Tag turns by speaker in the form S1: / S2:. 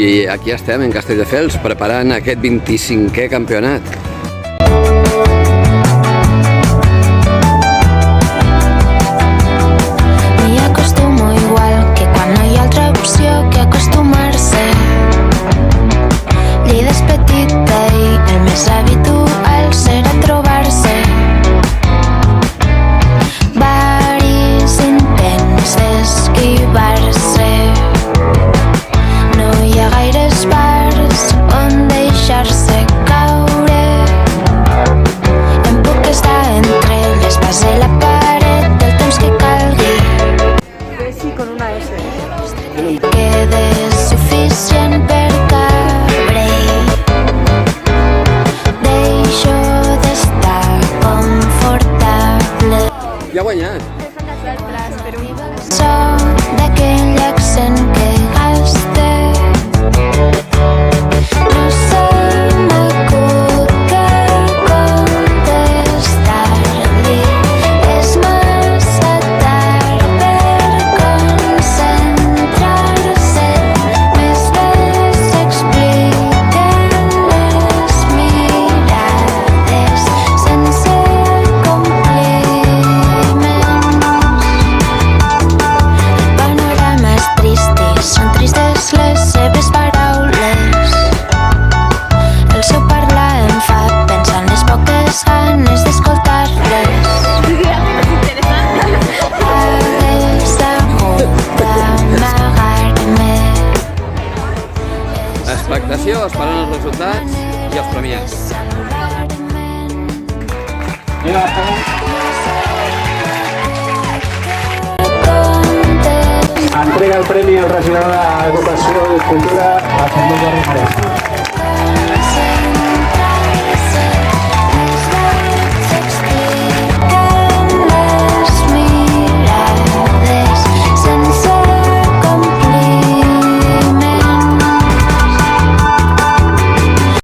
S1: I aquí estem, en Castelldefels, preparant aquest 25è campionat.
S2: Me acostumo igual que quan no hi ha altra opció que acostumar-se. Lleida és petita i el més habitual serà trobar-se. Varis intents d'esquivar-se. No hi ha gaires bars on deixar-se caure. Em puc estar entre l'espasa i la paret el temps que calgui.
S3: Sí, con una S.
S2: Quede suficient per cabre. Deixo d'estar confortable.
S1: Ja ha guanyat.
S2: So d'aquell accent que gaste. No se m'acut que contestar-li. És massa tard per concentrar-se. Més bé s'expliquen les mirades sense compliments. El panorama és trist i són tristes les seves paraules. El seu parlar em fa pensar en les poques ganes d'escoltar-les. Hagués hagut d'amagar-me.
S1: Expectació, esperant els resultats i els premiats.
S4: Entrega el premi al regidor d'Educació i Cultura, a Fernando Ricardo.